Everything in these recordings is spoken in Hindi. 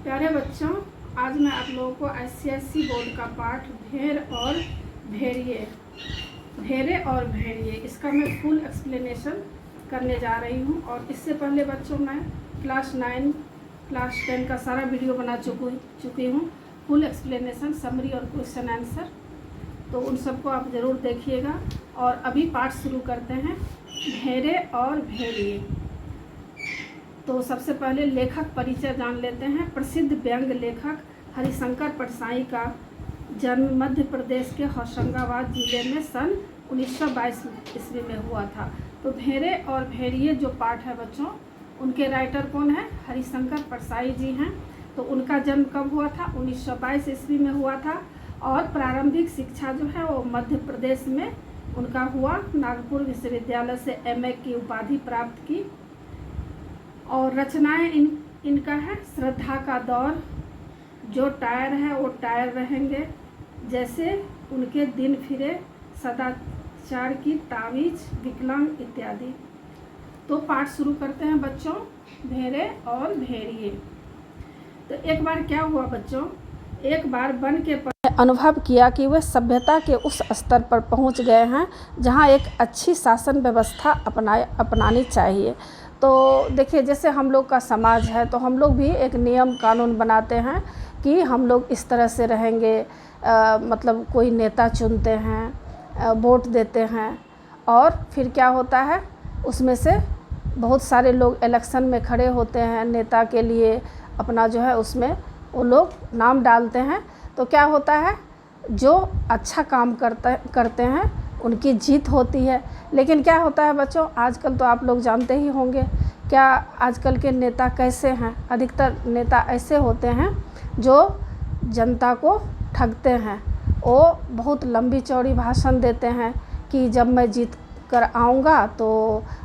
प्यारे बच्चों, आज मैं आप लोगों को ICSE बोर्ड का पाठ भेड़ और भेड़िए इसका मैं फुल एक्सप्लेनेशन करने जा रही हूँ। और इससे पहले बच्चों मैं क्लास 9 क्लास 10 का सारा वीडियो बना चुकी हूँ, फुल एक्सप्लेनेशन, समरी और क्वेश्चन आंसर। तो उन सबको आप ज़रूर देखिएगा। और अभी पाठ शुरू करते हैं, भेड़े और भेड़िए। तो सबसे पहले लेखक परिचय जान लेते हैं। प्रसिद्ध व्यंग्य लेखक हरिशंकर परसाई का जन्म मध्य प्रदेश के होशंगाबाद जिले में सन 1922 ईस्वी में हुआ था। तो भेड़े और भेड़िए जो पाठ है बच्चों, उनके राइटर कौन है? हरिशंकर परसाई जी हैं। तो उनका जन्म कब हुआ था? 1922 ईस्वी में हुआ था। और प्रारंभिक शिक्षा जो है वो मध्य प्रदेश में उनका हुआ। नागपुर विश्वविद्यालय से MA की उपाधि प्राप्त की। और रचनाएं इनका है श्रद्धा का दौर, जो टायर है वो टायर रहेंगे, जैसे उनके दिन फिरे, सदाचार की तावीज, विकलांग इत्यादि। तो पाठ शुरू करते हैं बच्चों, भेड़े और भेड़िए। तो एक बार क्या हुआ बच्चों, एक बार वन के अनुभव किया कि वे सभ्यता के उस स्तर पर पहुंच गए हैं जहां एक अच्छी शासन व्यवस्था अपनानी चाहिए। तो देखिए, जैसे हम लोग का समाज है तो हम लोग भी एक नियम कानून बनाते हैं कि हम लोग इस तरह से रहेंगे। मतलब कोई नेता चुनते हैं, वोट देते हैं, और फिर क्या होता है, उसमें से बहुत सारे लोग इलेक्शन में खड़े होते हैं नेता के लिए, अपना जो है उसमें वो लोग नाम डालते हैं। तो क्या होता है, जो अच्छा काम करते हैं उनकी जीत होती है। लेकिन क्या होता है बच्चों, आजकल तो आप लोग जानते ही होंगे क्या आजकल के नेता कैसे हैं। अधिकतर नेता ऐसे होते हैं जो जनता को ठगते हैं। वो बहुत लंबी चौड़ी भाषण देते हैं कि जब मैं जीत कर आऊँगा तो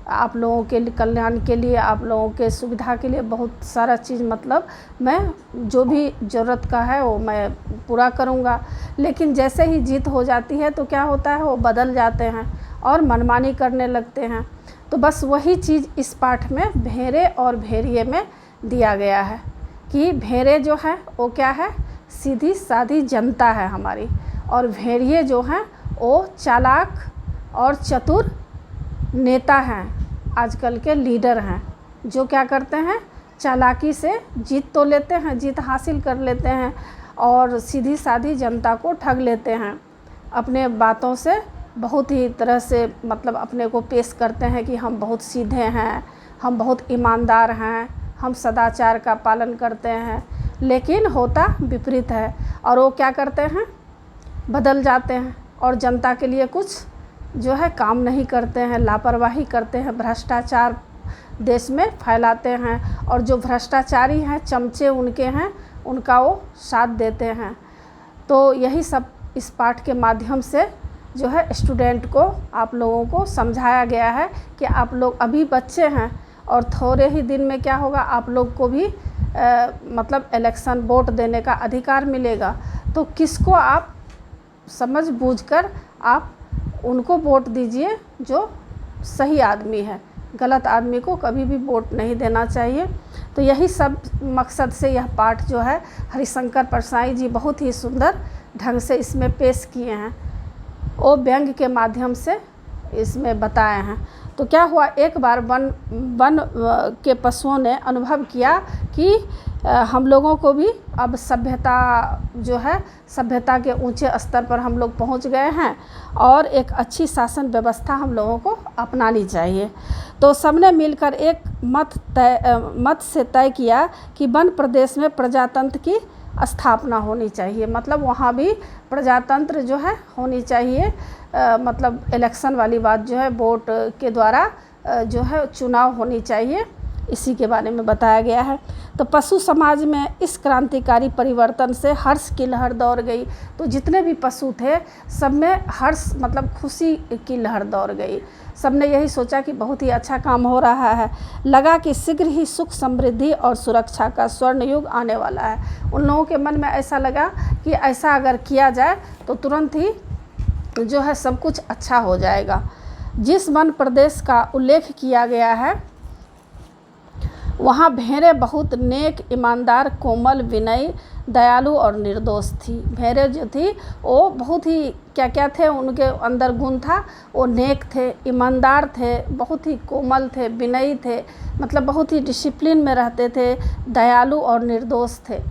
आप लोगों के कल्याण के लिए, आप लोगों के सुविधा के लिए बहुत सारा चीज़, मतलब मैं जो भी ज़रूरत का है वो मैं पूरा करूँगा। लेकिन जैसे ही जीत हो जाती है तो क्या होता है, वो बदल जाते हैं और मनमानी करने लगते हैं। तो बस वही चीज़ इस पाठ में भेड़े और भेड़िए में दिया गया है कि भेड़े जो है वो क्या है, सीधी सादी जनता है हमारी, और भेड़िए जो हैं वो चालाक और चतुर नेता हैं, आजकल के लीडर हैं, जो क्या करते हैं, चालाकी से जीत तो लेते हैं, जीत हासिल कर लेते हैं, और सीधी सादी जनता को ठग लेते हैं। अपने बातों से बहुत ही तरह से मतलब अपने को पेश करते हैं कि हम बहुत सीधे हैं, हम बहुत ईमानदार हैं, हम सदाचार का पालन करते हैं। लेकिन होता विपरीत है, और वो क्या करते हैं, बदल जाते हैं और जनता के लिए कुछ जो है काम नहीं करते हैं, लापरवाही करते हैं, भ्रष्टाचार देश में फैलाते हैं, और जो भ्रष्टाचारी हैं, चमचे उनके हैं, उनका वो साथ देते हैं। तो यही सब इस पाठ के माध्यम से जो है स्टूडेंट को, आप लोगों को समझाया गया है कि आप लोग अभी बच्चे हैं और थोड़े ही दिन में क्या होगा, आप लोग को भी मतलब इलेक्शन वोट देने का अधिकार मिलेगा। तो किसको आप समझ बूझकर आप उनको वोट दीजिए जो सही आदमी है, गलत आदमी को कभी भी वोट नहीं देना चाहिए। तो यही सब मकसद से यह पाठ जो है हरिशंकर परसाई जी बहुत ही सुंदर ढंग से इसमें पेश किए हैं, वो व्यंग्य के माध्यम से इसमें बताए हैं। तो क्या हुआ, एक बार वन के पशुओं ने अनुभव किया कि हम लोगों को भी अब सभ्यता जो है, सभ्यता के ऊंचे स्तर पर हम लोग पहुंच गए हैं और एक अच्छी शासन व्यवस्था हम लोगों को अपनानी चाहिए। तो सबने मिलकर एक मत से तय किया कि वन प्रदेश में प्रजातंत्र की स्थापना होनी चाहिए। मतलब वहाँ भी प्रजातंत्र जो है होनी चाहिए। मतलब इलेक्शन वाली बात जो है, वोट के द्वारा जो है चुनाव होनी चाहिए। इसी के बारे में बताया गया है। तो पशु समाज में इस क्रांतिकारी परिवर्तन से हर्ष की लहर दौड़ गई। तो जितने भी पशु थे सब में हर्ष मतलब खुशी की लहर दौड़ गई। सब ने यही सोचा कि बहुत ही अच्छा काम हो रहा है। लगा कि शीघ्र ही सुख समृद्धि और सुरक्षा का स्वर्ण युग आने वाला है। उन लोगों के मन में ऐसा लगा कि ऐसा अगर किया जाए तो तुरंत ही जो है सब कुछ अच्छा हो जाएगा। जिस वन प्रदेश का उल्लेख किया गया है वहाँ भेड़ें बहुत नेक, ईमानदार, कोमल, विनयी, दयालु और निर्दोष थी। भेड़ें जो थी वो बहुत ही क्या क्या थे, उनके अंदर गुण था। वो नेक थे, ईमानदार थे, बहुत ही कोमल थे, विनयी थे, मतलब बहुत ही डिसिप्लिन में रहते थे, दयालु और निर्दोष थे।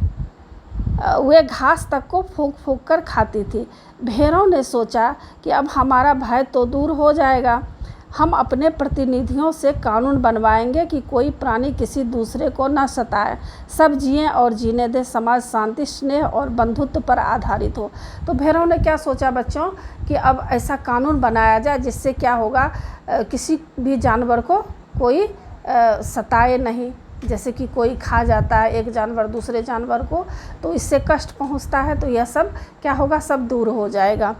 वे घास तक को फूंक फूंक कर खाती थी। भेड़ों ने सोचा कि अब हमारा भय तो दूर हो जाएगा। हम अपने प्रतिनिधियों से कानून बनवाएंगे कि कोई प्राणी किसी दूसरे को न सताए, सब जिएं और जीने दे, समाज शांति, स्नेह और बंधुत्व पर आधारित हो। तो भेड़ों ने क्या सोचा बच्चों कि अब ऐसा कानून बनाया जाए जिससे क्या होगा, किसी भी जानवर को कोई सताए नहीं। जैसे कि कोई खा जाता है एक जानवर दूसरे जानवर को, तो इससे कष्ट पहुंचता है, तो यह सब क्या होगा, सब दूर हो जाएगा।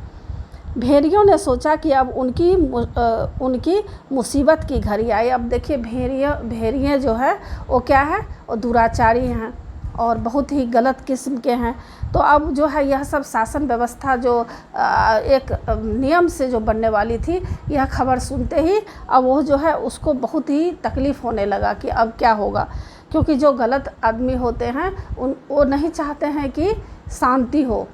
भेड़ियों ने सोचा कि अब उनकी मुसीबत की घड़ी आई। अब देखिए भेड़िए जो है वो क्या है, वो दुराचारी हैं और बहुत ही गलत किस्म के हैं। तो अब जो है यह सब शासन व्यवस्था जो एक नियम से जो बनने वाली थी, यह खबर सुनते ही अब वो जो है उसको बहुत ही तकलीफ़ होने लगा कि अब क्या होगा। क्योंकि जो गलत आदमी होते हैं वो नहीं चाहते हैं कि शांति हो,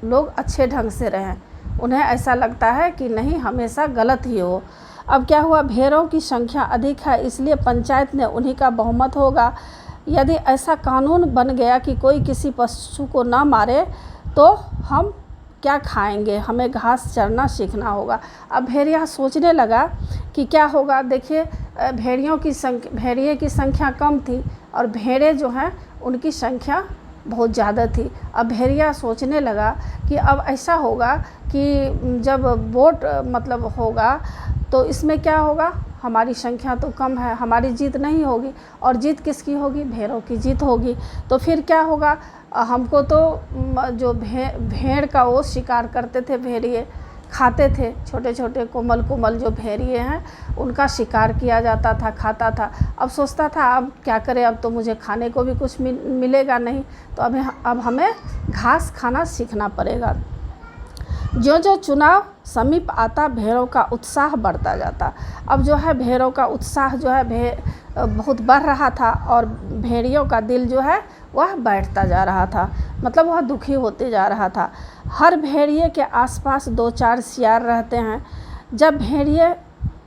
लोग अच्छे ढंग से रहें। उन्हें ऐसा लगता है कि नहीं, हमेशा गलत ही हो। अब क्या हुआ, भेड़ों की संख्या अधिक है, इसलिए पंचायत ने उन्हीं का बहुमत होगा। यदि ऐसा कानून बन गया कि कोई किसी पशु को ना मारे तो हम क्या खाएंगे, हमें घास चरना सीखना होगा। अब भेड़िया सोचने लगा कि क्या होगा। देखिए भेड़िए की संख्या कम थी और भेड़ें जो हैं उनकी संख्या बहुत ज़्यादा थी। अब भेड़िया सोचने लगा कि अब ऐसा होगा कि जब वोट मतलब होगा तो इसमें क्या होगा, हमारी संख्या तो कम है, हमारी जीत नहीं होगी, और जीत किसकी होगी, भेड़ों की जीत होगी। तो फिर क्या होगा, हमको तो जो भेड़ का वो शिकार करते थे, भेड़िए खाते थे, छोटे छोटे कोमल जो भेड़िए हैं उनका शिकार किया जाता था, खाता था। अब सोचता था अब क्या करें, अब तो मुझे खाने को भी कुछ मिलेगा नहीं, तो अब हमें घास खाना सीखना पड़ेगा। जो जो चुनाव समीप आता भेड़ों का उत्साह बढ़ता जाता। अब जो है भेड़ों का उत्साह जो है बहुत बढ़ रहा था और भेड़ियों का दिल जो है वह बैठता जा रहा था, मतलब वह दुखी होते जा रहा था। हर भेड़िए के आसपास 2-4 सियार रहते हैं। जब भेड़िए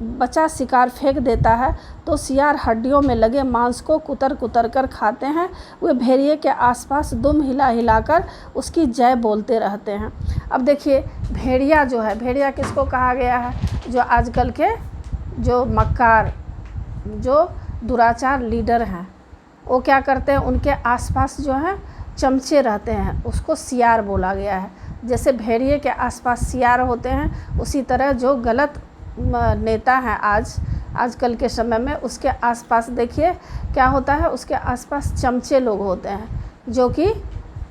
बच्चा शिकार फेंक देता है तो सियार हड्डियों में लगे मांस को कुतर कुतर कर खाते हैं। वे भेड़िए के आसपास दुम हिला हिलाकर उसकी जय बोलते रहते हैं। अब देखिए भेड़िया जो है, भेड़िया किसको कहा गया है, जो आजकल के जो मक्कार जो दुराचार लीडर हैं वो क्या करते हैं, उनके आसपास जो है चमचे रहते हैं, उसको सियार बोला गया है। जैसे भेड़िए के आसपास सियार होते हैं, उसी तरह जो गलत नेता हैं आजकल के समय में, उसके आसपास देखिए क्या होता है, उसके आसपास चमचे लोग होते हैं जो कि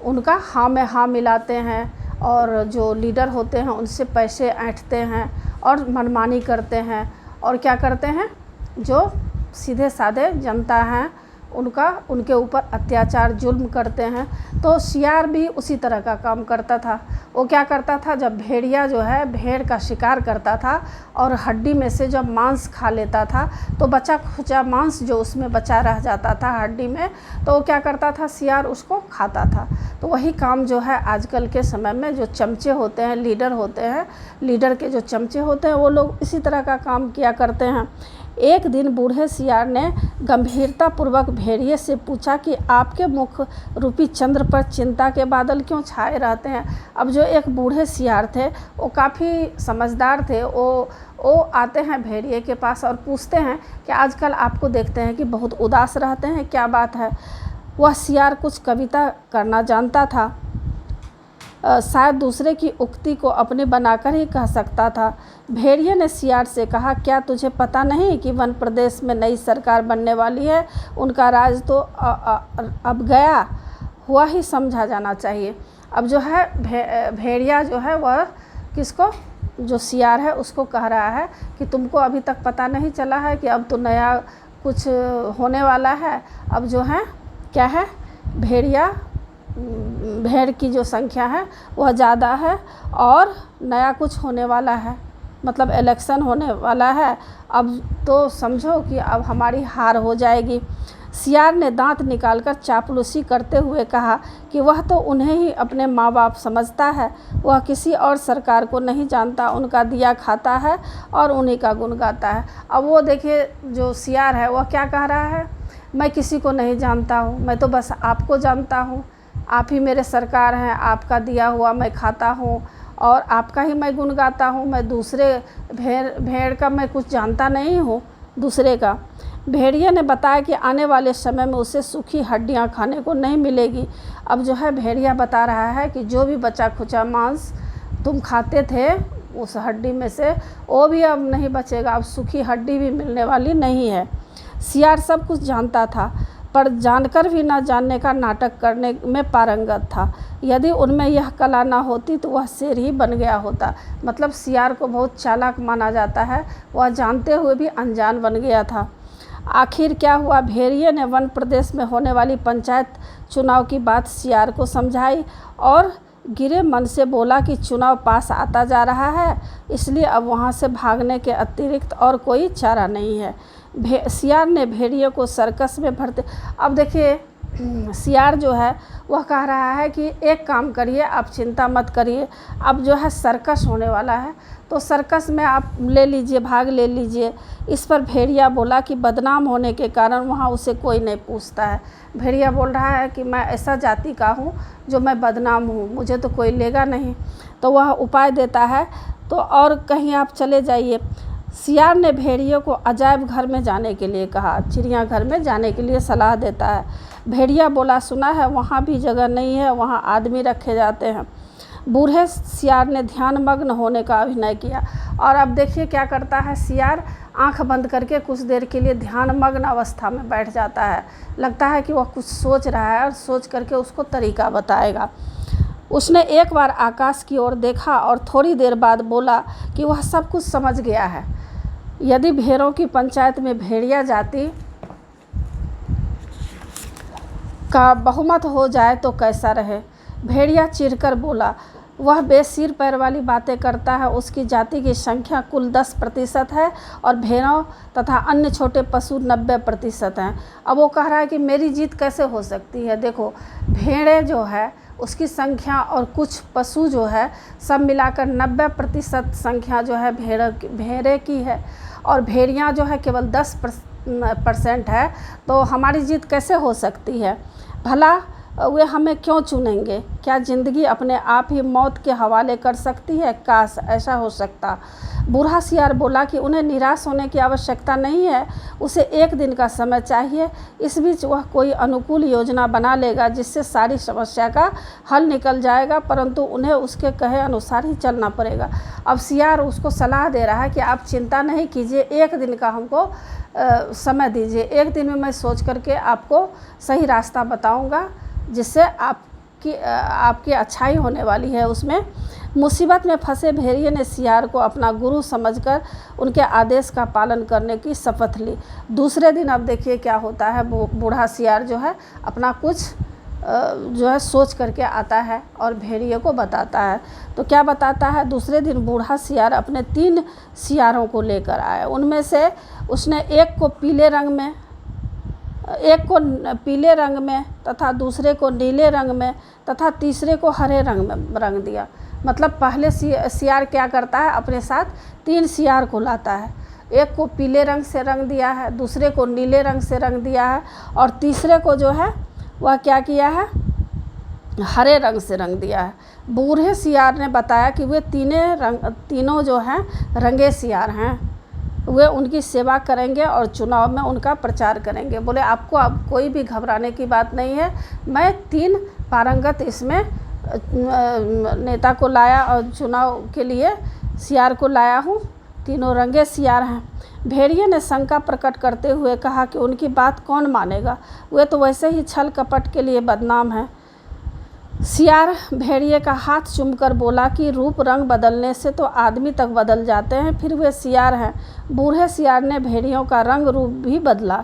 उनका हाँ में हाँ मिलाते हैं और जो लीडर होते हैं उनसे पैसे ऐंठते हैं और मनमानी करते हैं और क्या करते हैं, जो सीधे साधे जनता हैं उनके ऊपर अत्याचार जुल्म करते हैं। तो सियार भी उसी तरह का काम करता था। वो क्या करता था, जब भेड़िया जो है भेड़ का शिकार करता था और हड्डी में से जब मांस खा लेता था तो बचा खुचा मांस जो उसमें बचा रह जाता था हड्डी में, तो वो क्या करता था, सियार उसको खाता था। तो वही काम जो है आजकल के समय में जो चमचे होते हैं, लीडर होते हैं, लीडर के जो चमचे होते हैं वो लोग इसी तरह का काम किया करते हैं। एक दिन बूढ़े सियार ने गंभीरतापूर्वक भेड़िए से पूछा कि आपके मुख रूपी चंद्र पर चिंता के बादल क्यों छाए रहते हैं। अब जो एक बूढ़े सियार थे वो काफ़ी समझदार थे। वो आते हैं भेड़िए के पास और पूछते हैं कि आजकल आपको देखते हैं कि बहुत उदास रहते हैं, क्या बात है। वह सियार कुछ कविता करना जानता था, शायद दूसरे की उक्ति को अपने बनाकर ही कह सकता था। भेड़िए ने सियार से कहा, क्या तुझे पता नहीं कि वन प्रदेश में नई सरकार बनने वाली है? उनका राज तो अब गया हुआ ही समझा जाना चाहिए। अब जो है भेड़िया जो है वह किसको, जो सियार है उसको कह रहा है कि तुमको अभी तक पता नहीं चला है कि अब तो नया कुछ होने वाला है। अब जो है क्या है, भेड़ की जो संख्या है वह ज़्यादा है और नया कुछ होने वाला है, मतलब इलेक्शन होने वाला है। अब तो समझो कि अब हमारी हार हो जाएगी। सियार ने दांत निकालकर चापलूसी करते हुए कहा कि वह तो उन्हें ही अपने माँ बाप समझता है, वह किसी और सरकार को नहीं जानता, उनका दिया खाता है और उन्हीं का गुण गाता है। अब वो देखिए जो सियार है वह क्या कह रहा है, मैं किसी को नहीं जानता हूँ, मैं तो बस आपको जानता हूँ, आप ही मेरे सरकार हैं, आपका दिया हुआ मैं खाता हूँ और आपका ही मैं गुण गाता हूँ, मैं दूसरे भेड़ का मैं कुछ जानता नहीं हूँ दूसरे का। भेड़िए ने बताया कि आने वाले समय में उसे सूखी हड्डियाँ खाने को नहीं मिलेगी। अब जो है भेड़िया बता रहा है कि जो भी बचा खुचा मांस तुम खाते थे उस हड्डी में से वो भी अब नहीं बचेगा, अब सूखी हड्डी भी मिलने वाली नहीं है। सियार सब कुछ जानता था पर जानकर भी न जानने का नाटक करने में पारंगत था। यदि उनमें यह कला न होती तो वह शेर ही बन गया होता। मतलब सियार को बहुत चालाक माना जाता है, वह जानते हुए भी अनजान बन गया था। आखिर क्या हुआ, भेड़िए ने वन प्रदेश में होने वाली पंचायत चुनाव की बात सियार को समझाई और गिरे मन से बोला कि चुनाव पास आता जा रहा है, इसलिए अब वहाँ से भागने के अतिरिक्त और कोई चारा नहीं है। सियार ने भेड़िए को सर्कस में भरते, अब देखिए सियार जो है वह कह रहा है कि एक काम करिए, आप चिंता मत करिए, अब जो है सर्कस होने वाला है तो सर्कस में आप ले लीजिए, भाग ले लीजिए। इस पर भेड़िया बोला कि बदनाम होने के कारण वहाँ उसे कोई नहीं पूछता है। भेड़िया बोल रहा है कि मैं ऐसा जाति का हूँ जो मैं बदनाम हूँ, मुझे तो कोई लेगा नहीं। तो वह उपाय देता है तो और कहीं आप चले जाइए। सियार ने भेड़िए को अजायब घर में जाने के लिए कहा, चिड़ियाघर में जाने के लिए सलाह देता है। भेड़िया बोला, सुना है वहाँ भी जगह नहीं है, वहाँ आदमी रखे जाते हैं। बूढ़े सियार ने ध्यानमग्न होने का अभिनय किया और अब देखिए क्या करता है सियार, आंख बंद करके कुछ देर के लिए ध्यानमग्न अवस्था में बैठ जाता है। लगता है कि वह कुछ सोच रहा है और सोच करके उसको तरीका बताएगा। उसने एक बार आकाश की ओर देखा और थोड़ी देर बाद बोला कि वह सब कुछ समझ गया है। यदि भेड़ों की पंचायत में भेड़िया जाति का बहुमत हो जाए तो कैसा रहे। भेड़िया चिढ़कर बोला, वह बेसिर पैर वाली बातें करता है, उसकी जाति की संख्या कुल 10% है और भेड़ों तथा अन्य छोटे पशु 90% हैं। अब वो कह रहा है कि मेरी जीत कैसे हो सकती है। देखो भेड़ें जो है उसकी संख्या और कुछ पशु जो है सब मिलाकर 90% संख्या जो है भेड़े की है और भेड़ियाँ जो है केवल 10% है, तो हमारी जीत कैसे हो सकती है। भला वे हमें क्यों चुनेंगे? क्या ज़िंदगी अपने आप ही मौत के हवाले कर सकती है? काश ऐसा हो सकता। बूढ़ा सियार बोला कि उन्हें निराश होने की आवश्यकता नहीं है, उसे एक दिन का समय चाहिए। इस बीच वह कोई अनुकूल योजना बना लेगा जिससे सारी समस्या का हल निकल जाएगा, परंतु उन्हें उसके कहे अनुसार ही चलना पड़ेगा। अब सियार उसको सलाह दे रहा है कि आप चिंता नहीं कीजिए, एक दिन का हमको समय दीजिए, एक दिन में मैं सोच करके आपको सही रास्ता बताऊँगा जिससे आपकी अच्छाई होने वाली है। उसमें मुसीबत में फंसे भेड़िए ने सियार को अपना गुरु समझकर उनके आदेश का पालन करने की शपथ ली। दूसरे दिन अब देखिए क्या होता है, बूढ़ा सियार जो है अपना कुछ जो है सोच करके आता है और भेड़िए को बताता है। तो क्या बताता है, दूसरे दिन बूढ़ा सियार अपने 3 सियारों को लेकर आया। उनमें से उसने एक को पीले रंग में तथा दूसरे को नीले रंग में तथा तीसरे को हरे रंग में रंग दिया। मतलब पहले सियार क्या करता है, अपने साथ 3 सियार को लाता है। एक को पीले रंग से रंग दिया है, दूसरे को नीले रंग से रंग दिया है और तीसरे को जो है वह क्या किया है, हरे रंग से रंग दिया है। बूढ़े सियार ने बताया कि वे तीनों जो हैं रंगे सियार हैं, वे उनकी सेवा करेंगे और चुनाव में उनका प्रचार करेंगे। बोले आपको अब कोई भी घबराने की बात नहीं है, मैं 3 पारंगत इसमें नेता को लाया और चुनाव के लिए सियार को लाया हूँ तीनों रंगे सियार हैं। भेड़िए ने शंका प्रकट करते हुए कहा कि उनकी बात कौन मानेगा, वे तो वैसे ही छल कपट के लिए बदनाम हैं। सियार भेड़िए का हाथ चूमकर बोला कि रूप रंग बदलने से तो आदमी तक बदल जाते हैं, फिर वे सियार हैं। बूढ़े सियार ने भेड़ियों का रंग रूप भी बदला।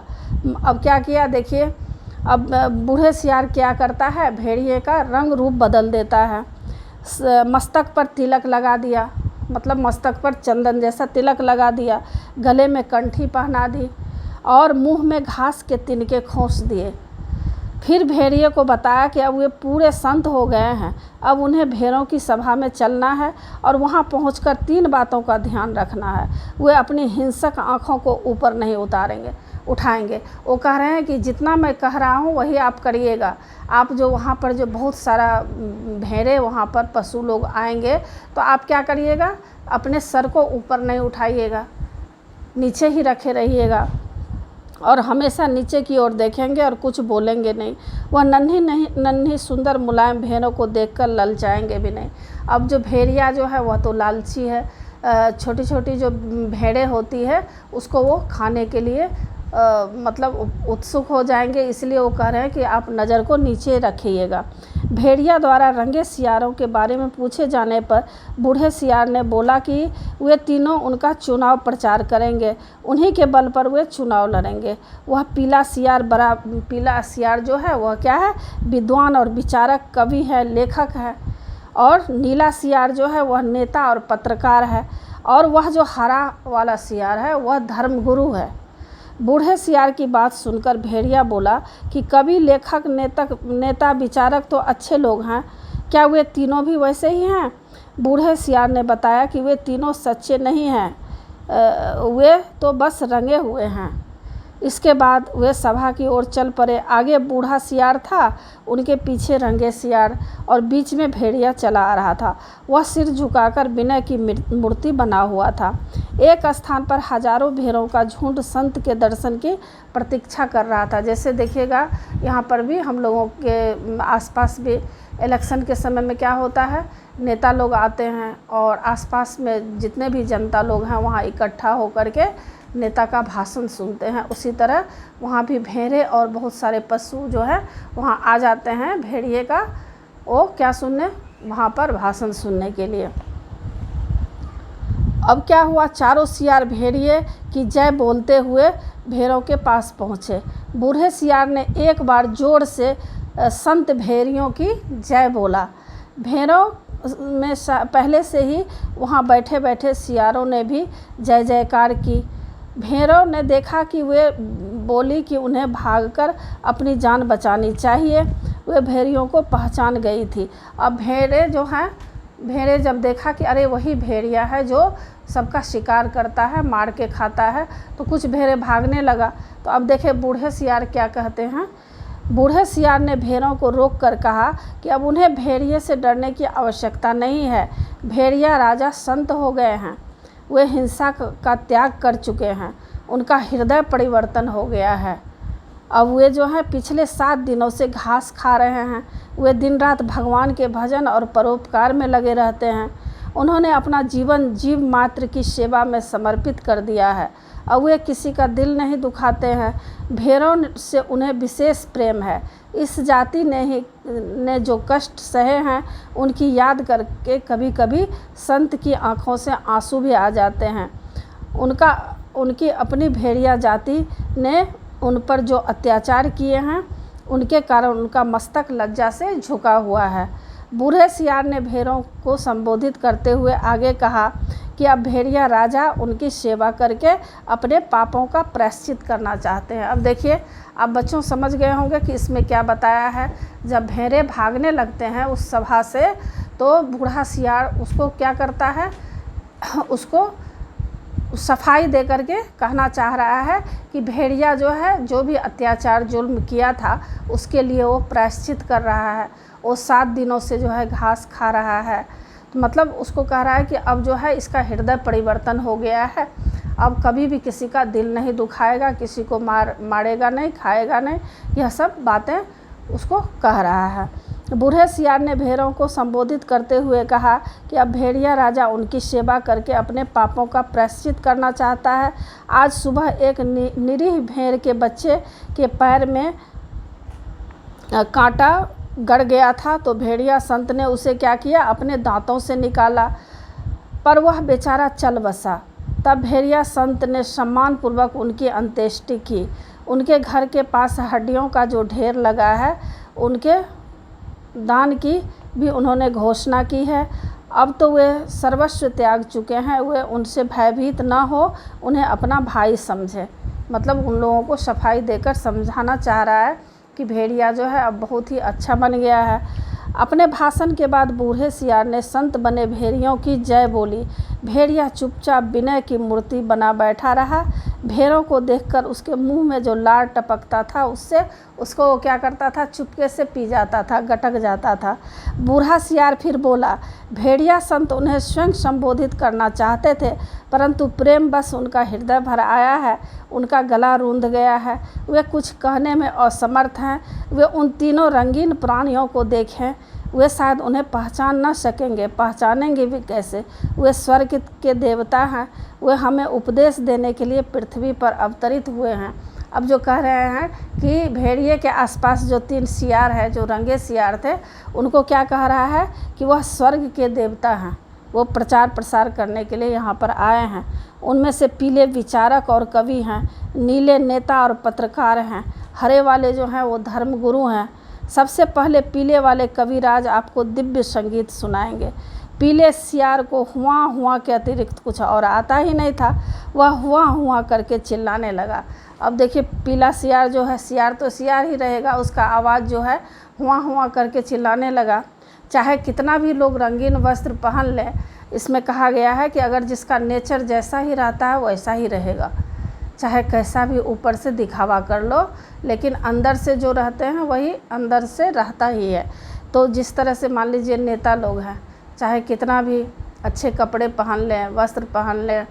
अब क्या किया देखिए, अब बूढ़े सियार क्या करता है, भेड़िए का रंग रूप बदल देता है। मस्तक पर तिलक लगा दिया, मतलब मस्तक पर चंदन जैसा तिलक लगा दिया, गले में कंठी पहना दी और मुंह में घास के तिनके खोस दिए। फिर भेड़िए को बताया कि अब वे पूरे संत हो गए हैं, अब उन्हें भेड़ों की सभा में चलना है और वहां पहुंचकर 3 बातों का ध्यान रखना है। वे अपनी हिंसक आँखों को ऊपर नहीं उठाएंगे। वो कह रहे हैं कि जितना मैं कह रहा हूँ वही आप करिएगा। आप जो वहाँ पर जो बहुत सारा भेड़े वहाँ पर पशु लोग आएंगे तो आप क्या करिएगा, अपने सर को ऊपर नहीं उठाइएगा, नीचे ही रखे रहिएगा और हमेशा नीचे की ओर देखेंगे और कुछ बोलेंगे नहीं। वह नन्ही सुंदर मुलायम भेड़ों को देखकर ललचाएंगे भी नहीं। अब जो भेड़िया जो है वह तो लालची है, छोटी छोटी जो भेड़ें होती है उसको वो खाने के लिए मतलब उत्सुक हो जाएंगे, इसलिए वो कह रहे हैं कि आप नज़र को नीचे रखिएगा। भेड़िया द्वारा रंगे सियारों के बारे में पूछे जाने पर बूढ़े सियार ने बोला कि वे तीनों उनका चुनाव प्रचार करेंगे, उन्हीं के बल पर वे चुनाव लड़ेंगे। वह पीला सियार जो है वह क्या है, विद्वान और विचारक कवि है, लेखक है। और नीला सियार जो है वह नेता और पत्रकार है। और वह जो हरा वाला सियार है वह धर्मगुरु है। बूढ़े सियार की बात सुनकर भेड़िया बोला कि कवि, लेखक, नेता, विचारक तो अच्छे लोग हैं, क्या वे तीनों भी वैसे ही हैं? बूढ़े सियार ने बताया कि वे तीनों सच्चे नहीं हैं, वे तो बस रंगे हुए हैं। इसके बाद वे सभा की ओर चल पड़े। आगे बूढ़ा सियार था, उनके पीछे रंगे सियार और बीच में भेड़िया चला आ रहा था। वह सिर झुकाकर विनय की मूर्ति बना हुआ था। एक स्थान पर हजारों भेड़ों का झुंड संत के दर्शन की प्रतीक्षा कर रहा था। जैसे देखिएगा यहाँ पर भी हम लोगों के आसपास भी इलेक्शन के समय में क्या होता है, नेता लोग आते हैं और आसपास में जितने भी जनता लोग हैं वहाँ इकट्ठा होकर के नेता का भाषण सुनते हैं। उसी तरह वहाँ भी भेड़े और बहुत सारे पशु जो है वहाँ आ जाते हैं भेड़िए का वो क्या सुनने, वहाँ पर भाषण सुनने के लिए। अब क्या हुआ, चारों सियार भेड़िए की जय बोलते हुए भेड़ों के पास पहुँचे। बूढ़े सियार ने एक बार जोर से संत भेड़ियों की जय बोला। भेड़ों में पहले से ही वहाँ बैठे बैठे सियारों ने भी जय जयकार की। भेड़ों ने देखा कि वे बोली कि उन्हें भागकर अपनी जान बचानी चाहिए। वे भेड़ियों को पहचान गई थी। अब भेड़े जब देखा कि अरे वही भेड़िया है जो सबका शिकार करता है, मार के खाता है, तो कुछ भेड़े भागने लगा। तो अब देखे बूढ़े सियार क्या कहते हैं। बूढ़े सियार ने भेड़ों को रोक कर कहा कि अब उन्हें भेड़िए से डरने की आवश्यकता नहीं है। भेड़िया राजा संत हो गए हैं, वे हिंसा का त्याग कर चुके हैं, उनका हृदय परिवर्तन हो गया है। अब वे जो हैं पिछले 7 दिनों से घास खा रहे हैं। वे दिन रात भगवान के भजन और परोपकार में लगे रहते हैं। उन्होंने अपना जीवन जीव मात्र की सेवा में समर्पित कर दिया है। अब वे किसी का दिल नहीं दुखाते हैं। भेड़ों से उन्हें विशेष प्रेम है। इस जाति ने जो कष्ट सहे हैं उनकी याद करके कभी कभी संत की आंखों से आंसू भी आ जाते हैं। उनकी अपनी भेड़िया जाति ने उन पर जो अत्याचार किए हैं उनके कारण उनका मस्तक लज्जा से झुका हुआ है। बूढ़े सियार ने भेड़ों को संबोधित करते हुए आगे कहा कि अब भेड़िया राजा उनकी सेवा करके अपने पापों का प्रायश्चित करना चाहते हैं। अब देखिए, आप बच्चों समझ गए होंगे कि इसमें क्या बताया है। जब भेड़े भागने लगते हैं उस सभा से तो बूढ़ा सियार उसको क्या करता है, उसको सफाई दे करके कहना चाह रहा है कि भेड़िया जो है जो भी अत्याचार जुल्म किया था उसके लिए वो प्रायश्चित कर रहा है। वो 7 दिनों से जो है घास खा रहा है, तो मतलब उसको कह रहा है कि अब जो है इसका हृदय परिवर्तन हो गया है, अब कभी भी किसी का दिल नहीं दुखाएगा, किसी को मारेगा नहीं, खाएगा नहीं, यह सब बातें उसको कह रहा है। बूढ़े सियार ने भेड़ों को संबोधित करते हुए कहा कि अब भेड़िया राजा उनकी सेवा करके अपने पापों का प्रायश्चित करना चाहता है। आज सुबह एक निरीह भेड़ के बच्चे के पैर में कांटा गड़ गया था, तो भेड़िया संत ने उसे क्या किया, अपने दांतों से निकाला, पर वह बेचारा चल बसा। तब भेड़िया संत ने सम्मानपूर्वक उनकी अंत्येष्टि की। उनके घर के पास हड्डियों का जो ढेर लगा है, उनके दान की भी उन्होंने घोषणा की है। अब तो वे सर्वस्व त्याग चुके हैं, वे उनसे भयभीत ना हो, उन्हें अपना भाई समझे। मतलब उन लोगों को सफाई देकर समझाना चाह रहा है कि भेड़िया जो है अब बहुत ही अच्छा बन गया है। अपने भाषण के बाद बूढ़े सियार ने संत बने भेड़ियों की जय बोली। भेड़िया चुपचाप विनय की मूर्ति बना बैठा रहा। भेड़ों को देखकर उसके मुंह में जो लार टपकता था, उससे उसको वो क्या करता था, चुपके से पी जाता था, गटक जाता था। बूढ़ा सियार फिर बोला। भेड़िया संत उन्हें स्वयं संबोधित करना चाहते थे, परंतु प्रेम बस उनका हृदय भर आया है, उनका गला रूंध गया है, वे कुछ कहने में असमर्थ हैं। वे उन तीनों रंगीन प्राणियों को देखें, वे शायद उन्हें पहचान न सकेंगे, पहचानेंगे भी कैसे। वे स्वर्ग के देवता हैं, वे हमें उपदेश देने के लिए पृथ्वी पर अवतरित हुए हैं। अब जो कह रहे हैं कि भेड़िए के आसपास जो 3 सियार है, जो रंगे सियार थे, उनको क्या कह रहा है कि वह स्वर्ग के देवता हैं, वो प्रचार प्रसार करने के लिए यहाँ पर आए हैं। उनमें से पीले विचारक और कवि हैं, नीले नेता और पत्रकार हैं, हरे वाले जो हैं वो धर्मगुरु हैं। सबसे पहले पीले वाले कविराज आपको दिव्य संगीत सुनाएंगे। पीले सियार को हुआ हुआ के अतिरिक्त कुछ और आता ही नहीं था, वह हुआ हुआ करके चिल्लाने लगा। अब देखिए पीला सियार जो है, सियार तो सियार ही रहेगा, उसका आवाज़ जो है हुआ हुआ करके चिल्लाने लगा। चाहे कितना भी लोग रंगीन वस्त्र पहन लें, इसमें कहा गया है कि अगर जिसका नेचर जैसा ही रहता है वैसा ही रहेगा। चाहे कैसा भी ऊपर से दिखावा कर लो, लेकिन अंदर से जो रहते हैं वही अंदर से रहता ही है। तो जिस तरह से मान लीजिए नेता लोग हैं, चाहे कितना भी अच्छे कपड़े पहन लें, वस्त्र पहन लें,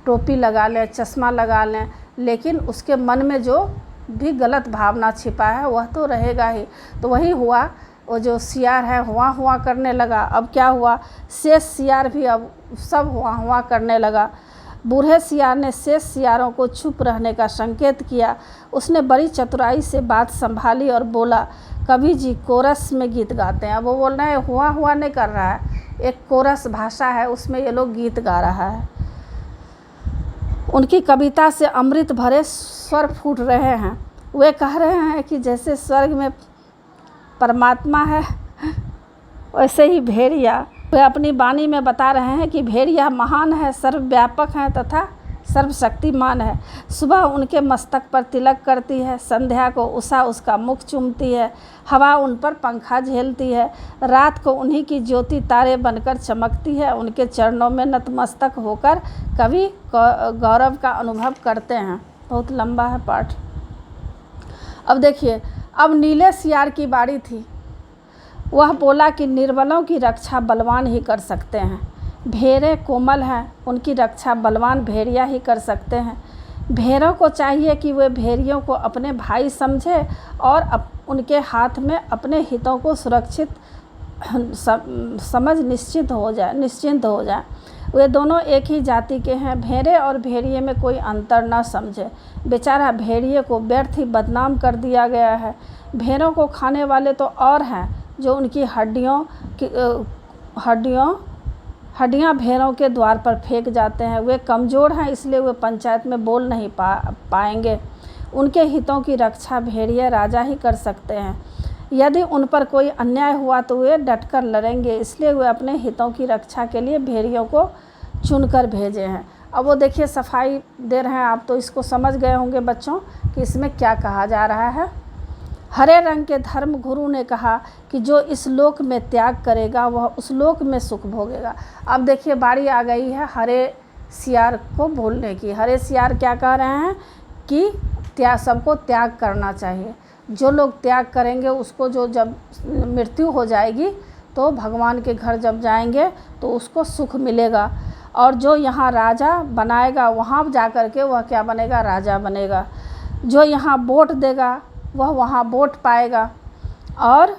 टोपी लगा लें, चश्मा लगा लें, लेकिन उसके मन में जो भी गलत भावना छिपा है वह तो रहेगा ही। तो वही हुआ, वो जो सियार है हुआ हुआ करने लगा। अब क्या हुआ, शेष सियार भी अब सब हुआ हुआ करने लगा। बूढ़े सियार ने शेष सियारों को चुप रहने का संकेत किया। उसने बड़ी चतुराई से बात संभाली और बोला, कवि जी कोरस में गीत गाते हैं। अब वो बोल रहे हैं हुआ हुआ नहीं कर रहा है, एक कोरस भाषा है, उसमें ये लोग गीत गा रहा है। उनकी कविता से अमृत भरे स्वर फूट रहे हैं। वे कह रहे हैं कि जैसे स्वर्ग में परमात्मा है, वैसे ही भेड़िया। वे अपनी वाणी में बता रहे हैं कि भेड़िया महान है, सर्वव्यापक है तथा सर्वशक्तिमान है। सुबह उनके मस्तक पर तिलक करती है, संध्या को उषा उसका मुख चूमती है, हवा उन पर पंखा झेलती है, रात को उन्हीं की ज्योति तारे बनकर चमकती है। उनके चरणों में नतमस्तक होकर कवि गौरव का अनुभव करते हैं। बहुत लंबा है पाठ। अब देखिए, अब नीले सियार की बारी थी। वह बोला कि निर्बलों की रक्षा बलवान ही कर सकते हैं। भेड़ें कोमल हैं, उनकी रक्षा बलवान भेड़िया ही कर सकते हैं। भेड़ों को चाहिए कि वे भेड़ियों को अपने भाई समझे और उनके हाथ में अपने हितों को सुरक्षित समझ निश्चिंत हो जाए। वे दोनों एक ही जाति के हैं। भेड़े और भेड़िए में कोई अंतर न समझे। बेचारा भेड़िए को व्यर्थ ही बदनाम कर दिया गया है। भेड़ों को खाने वाले तो और हैं जो उनकी हड्डियाँ भेड़ों के द्वार पर फेंक जाते हैं। वे कमज़ोर हैं, इसलिए वे पंचायत में बोल नहीं पाएंगे। उनके हितों की रक्षा भेड़िए राजा ही कर सकते हैं। यदि उन पर कोई अन्याय हुआ तो वे डटकर लड़ेंगे, इसलिए वे अपने हितों की रक्षा के लिए भेड़ियों को चुनकर भेजे हैं। अब वो देखिए सफाई दे रहे हैं। आप तो इसको समझ गए होंगे बच्चों कि इसमें क्या कहा जा रहा है। हरे रंग के धर्म गुरु ने कहा कि जो इस लोक में त्याग करेगा वह उस लोक में सुख भोगेगा। अब देखिए बारी आ गई है हरे सियार को बोलने की। हरे सियार क्या कह रहे हैं कि सबको त्याग करना चाहिए। जो लोग त्याग करेंगे उसको जब मृत्यु हो जाएगी तो भगवान के घर जब जाएंगे तो उसको सुख मिलेगा। और जो यहाँ राजा बनाएगा वहाँ जा कर के वह क्या बनेगा, राजा बनेगा। जो यहाँ वोट देगा वह वहाँ वोट पाएगा। और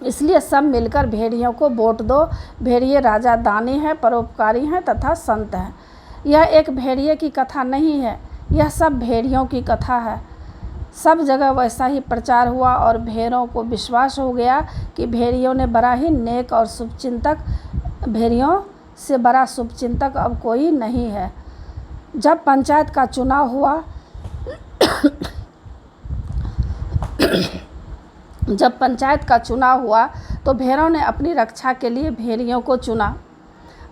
इसलिए सब मिलकर भेड़ियों को वोट दो। भेड़िए राजा दानी हैं, परोपकारी हैं तथा संत हैं। यह एक भेड़िए की कथा नहीं है, यह सब भेड़ियों की कथा है। सब जगह वैसा ही प्रचार हुआ और भेड़ों को विश्वास हो गया कि भेड़ियों ने बड़ा ही नेक और शुभचिंतक, भेड़ियों से बड़ा शुभचिंतक अब कोई नहीं है। जब पंचायत का चुनाव हुआ जब पंचायत का चुनाव हुआ तो भेड़ों ने अपनी रक्षा के लिए भेड़ियों को चुना।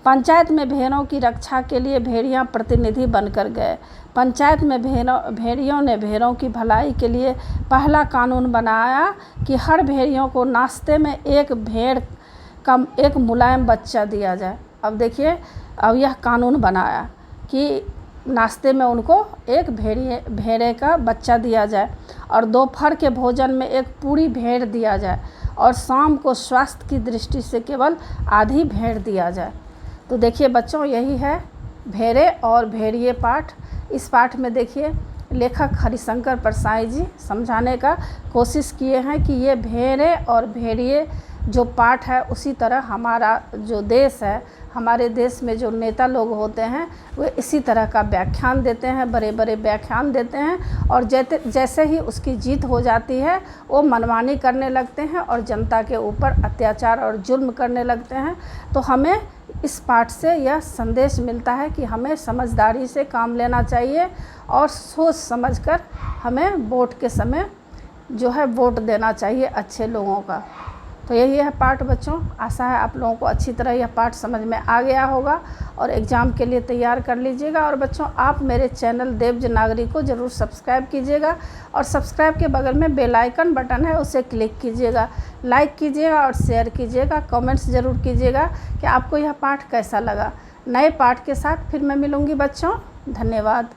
पंचायत में भेड़ों की रक्षा के लिए भेड़िया प्रतिनिधि बनकर गए। पंचायत में भेड़ियों ने भेड़ों की भलाई के लिए पहला कानून बनाया कि हर भेड़ियों को नाश्ते में एक भेड़ का एक मुलायम बच्चा दिया जाए। अब देखिए, अब यह कानून बनाया कि नाश्ते में उनको एक भेड़े का बच्चा दिया जाए और दोपहर के भोजन में एक पूरी भेड़ दिया जाए और शाम को स्वास्थ्य की दृष्टि से केवल आधी भेड़ दिया जाए। तो देखिए बच्चों, यही है भेड़े और भेड़िए पाठ। इस पाठ में देखिए लेखक हरिशंकर परसाई जी समझाने का कोशिश किए हैं कि ये भेड़े और भेड़िए जो पाठ है, उसी तरह हमारा जो देश है, हमारे देश में जो नेता लोग होते हैं वे इसी तरह का व्याख्यान देते हैं, बड़े बड़े व्याख्यान देते हैं और जैसे ही उसकी जीत हो जाती है वो मनमानी करने लगते हैं और जनता के ऊपर अत्याचार और जुल्म करने लगते हैं। तो हमें इस पाठ से यह संदेश मिलता है कि हमें समझदारी से काम लेना चाहिए और सोच समझकर हमें वोट के समय जो है वोट देना चाहिए अच्छे लोगों का। तो यही है पाठ बच्चों। आशा है आप लोगों को अच्छी तरह यह पाठ समझ में आ गया होगा और एग्ज़ाम के लिए तैयार कर लीजिएगा। और बच्चों, आप मेरे चैनल देवज नागरिक को ज़रूर सब्सक्राइब कीजिएगा और सब्सक्राइब के बगल में बेल आइकन बटन है, उसे क्लिक कीजिएगा, लाइक कीजिएगा और शेयर कीजिएगा। कमेंट्स ज़रूर कीजिएगा कि आपको यह पाठ कैसा लगा। नए पाठ के साथ फिर मैं मिलूँगी बच्चों। धन्यवाद।